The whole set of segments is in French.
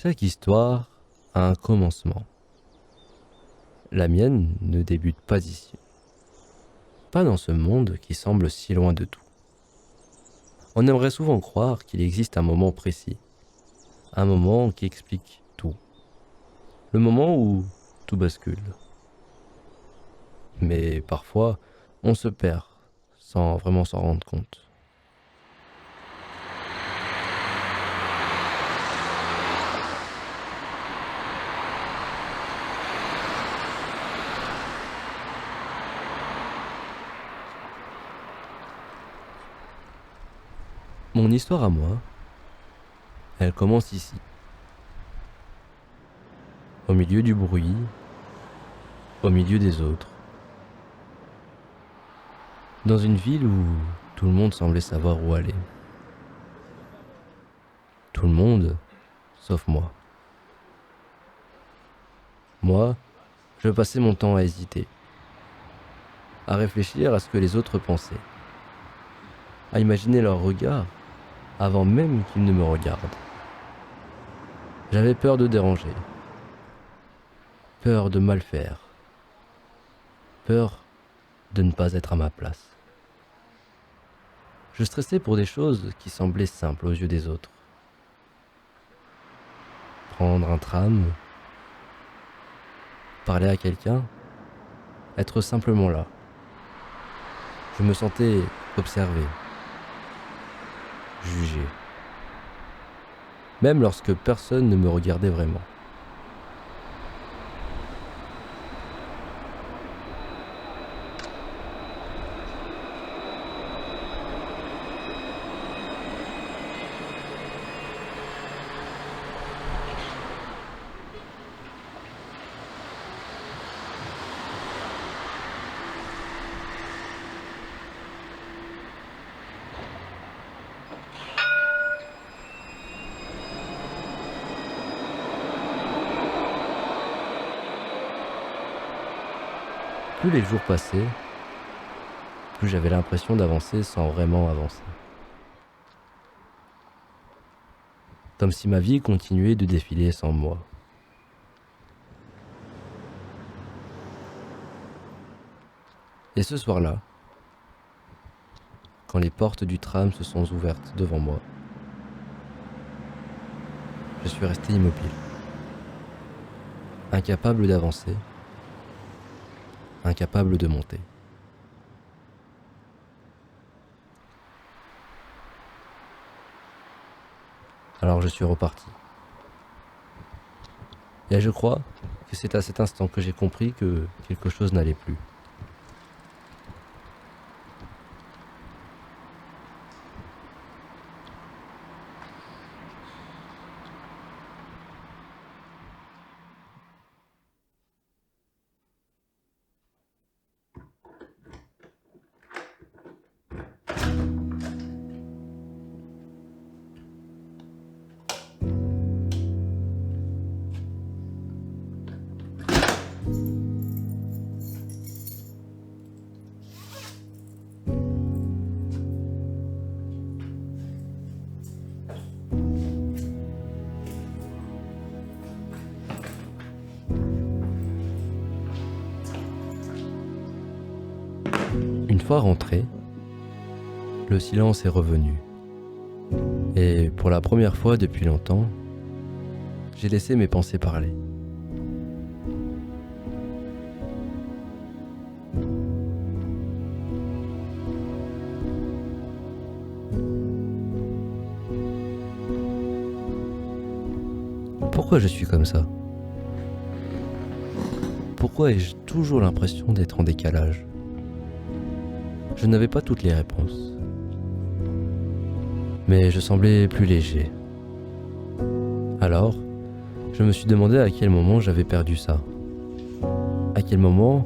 Chaque histoire a un commencement. La mienne ne débute pas ici. Pas dans ce monde qui semble si loin de tout. On aimerait souvent croire qu'il existe un moment précis. Un moment qui explique tout. Le moment où tout bascule. Mais parfois, on se perd sans vraiment s'en rendre compte. Mon histoire à moi, elle commence ici. Au milieu du bruit, au milieu des autres. Dans une ville où tout le monde semblait savoir où aller. Tout le monde, sauf moi. Moi, je passais mon temps à hésiter, à réfléchir à ce que les autres pensaient, à imaginer leur regard avant même qu'ils ne me regardent. J'avais peur de déranger, peur de mal faire, peur de ne pas être à ma place. Je stressais pour des choses qui semblaient simples aux yeux des autres. Prendre un tram, parler à quelqu'un, être simplement là. Je me sentais observé, jugé, même lorsque personne ne me regardait vraiment. Plus les jours passaient, plus j'avais l'impression d'avancer sans vraiment avancer. Comme si ma vie continuait de défiler sans moi. Et ce soir-là, quand les portes du tram se sont ouvertes devant moi, je suis resté immobile, incapable d'avancer, incapable de monter. Alors je suis reparti. Et je crois que c'est à cet instant que j'ai compris que quelque chose n'allait plus. Une fois rentré, le silence est revenu. Et pour la première fois depuis longtemps, j'ai laissé mes pensées parler. Pourquoi je suis comme ça? Pourquoi ai-je toujours l'impression d'être en décalage? Je n'avais pas toutes les réponses. Mais je semblais plus léger. Alors, je me suis demandé à quel moment j'avais perdu ça. À quel moment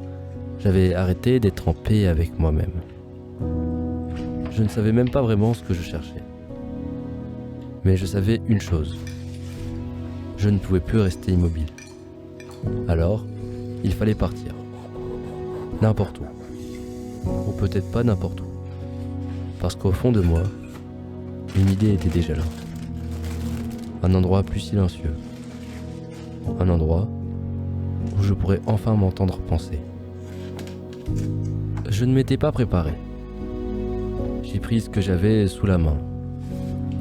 j'avais arrêté d'être en paix avec moi-même. Je ne savais même pas vraiment ce que je cherchais. Mais je savais une chose. Je ne pouvais plus rester immobile. Alors, il fallait partir. N'importe où. Ou peut-être pas n'importe où. Parce qu'au fond de moi, une idée était déjà là. Un endroit plus silencieux, un endroit où je pourrais enfin m'entendre penser. Je ne m'étais pas préparé. J'ai pris ce que j'avais sous la main.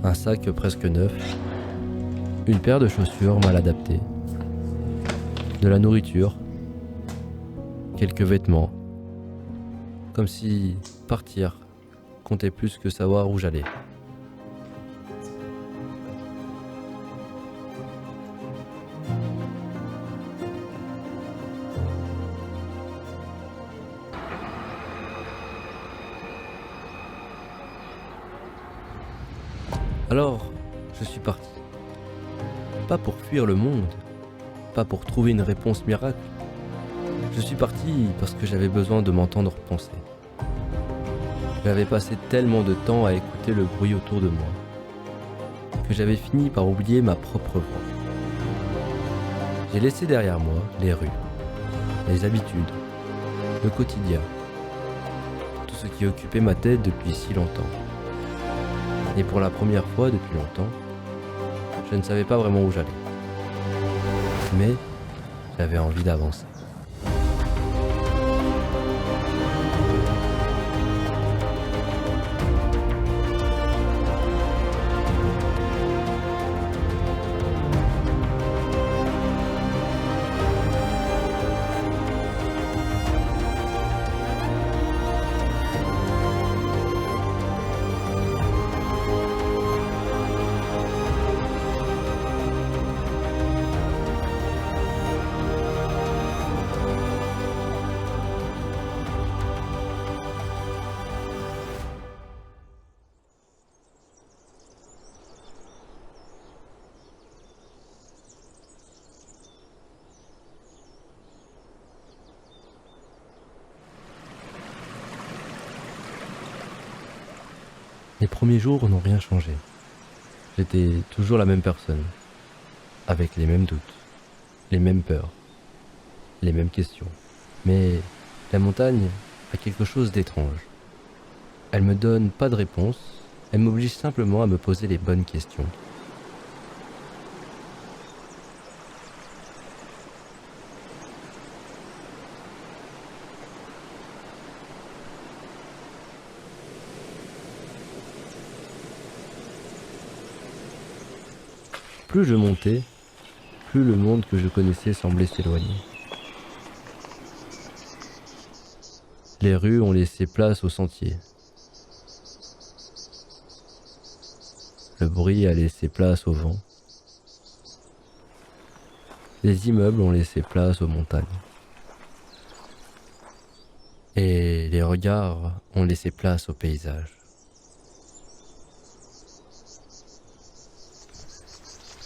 Un sac presque neuf, une paire de chaussures mal adaptées, de la nourriture, quelques vêtements, comme si partir comptait plus que savoir où j'allais. Alors, je suis parti. Pas pour fuir le monde, pas pour trouver une réponse miracle. Je suis parti parce que j'avais besoin de m'entendre penser. J'avais passé tellement de temps à écouter le bruit autour de moi que j'avais fini par oublier ma propre voix. J'ai laissé derrière moi les rues, les habitudes, le quotidien, tout ce qui occupait ma tête depuis si longtemps. Et pour la première fois depuis longtemps, je ne savais pas vraiment où j'allais. Mais j'avais envie d'avancer. Les premiers jours n'ont rien changé. J'étais toujours la même personne, avec les mêmes doutes, les mêmes peurs, les mêmes questions. Mais la montagne a quelque chose d'étrange. Elle me donne pas de réponse, elle m'oblige simplement à me poser les bonnes questions. Plus je montais, plus le monde que je connaissais semblait s'éloigner. Les rues ont laissé place aux sentiers. Le bruit a laissé place au vent. Les immeubles ont laissé place aux montagnes. Et les regards ont laissé place au paysage.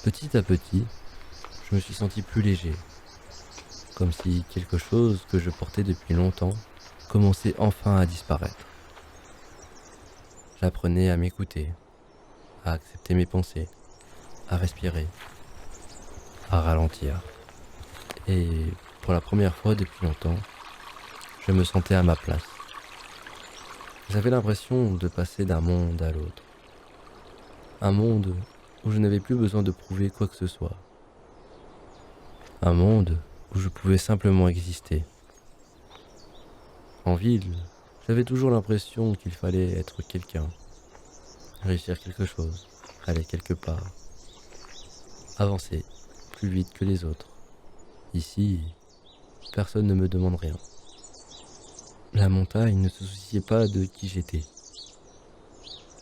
Petit à petit, je me suis senti plus léger, comme si quelque chose que je portais depuis longtemps commençait enfin à disparaître. J'apprenais à m'écouter, à accepter mes pensées, à respirer, à ralentir. Et pour la première fois depuis longtemps, je me sentais à ma place. J'avais l'impression de passer d'un monde à l'autre. Un monde où je n'avais plus besoin de prouver quoi que ce soit. Un monde où je pouvais simplement exister. En ville, j'avais toujours l'impression qu'il fallait être quelqu'un, réussir quelque chose, aller quelque part, avancer plus vite que les autres. Ici, personne ne me demande rien. La montagne ne se souciait pas de qui j'étais.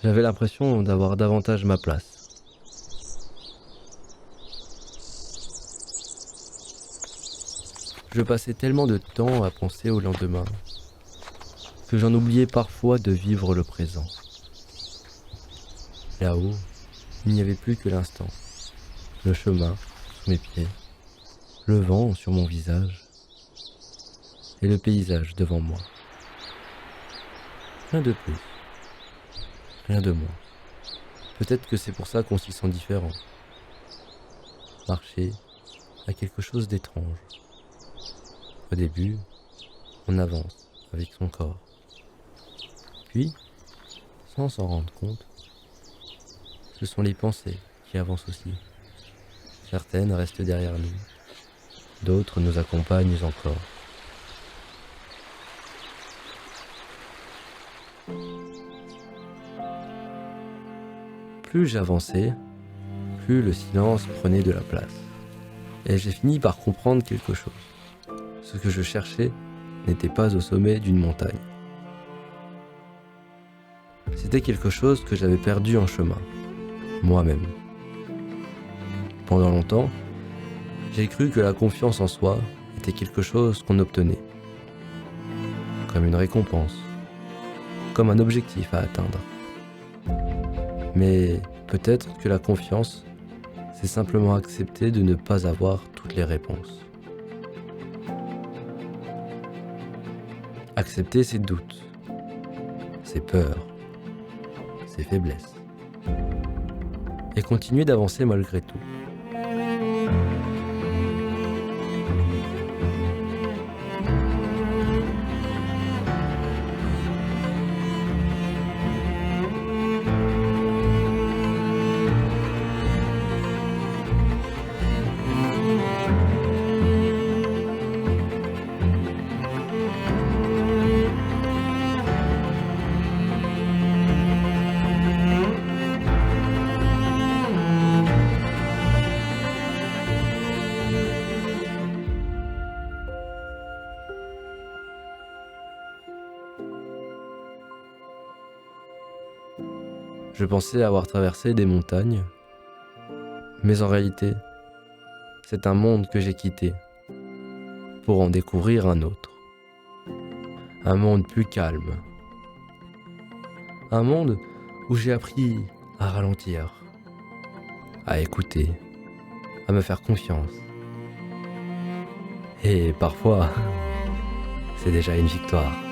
J'avais l'impression d'avoir davantage ma place. Je passais tellement de temps à penser au lendemain que j'en oubliais parfois de vivre le présent. Là-haut, il n'y avait plus que l'instant, le chemin sous mes pieds, le vent sur mon visage et le paysage devant moi. Rien de plus, rien de moins. Peut-être que c'est pour ça qu'on s'y sent différent. Marcher a quelque chose d'étrange. Au début, on avance avec son corps. Puis, sans s'en rendre compte, ce sont les pensées qui avancent aussi. Certaines restent derrière nous, D'autres nous accompagnent encore. Plus j'avançais, plus le silence prenait de la place. Et j'ai fini par comprendre quelque chose. Ce que je cherchais n'était pas au sommet d'une montagne. C'était quelque chose que j'avais perdu en chemin, moi-même. Pendant longtemps, j'ai cru que la confiance en soi était quelque chose qu'on obtenait, comme une récompense, comme un objectif à atteindre. Mais peut-être que la confiance, c'est simplement accepter de ne pas avoir toutes les réponses. Accepter ses doutes, ses peurs, ses faiblesses. Et continuer d'avancer malgré tout. Je pensais avoir traversé des montagnes, mais en réalité, c'est un monde que j'ai quitté pour en découvrir un autre. Un monde plus calme. Un monde où j'ai appris à ralentir, à écouter, à me faire confiance. Et parfois, c'est déjà une victoire.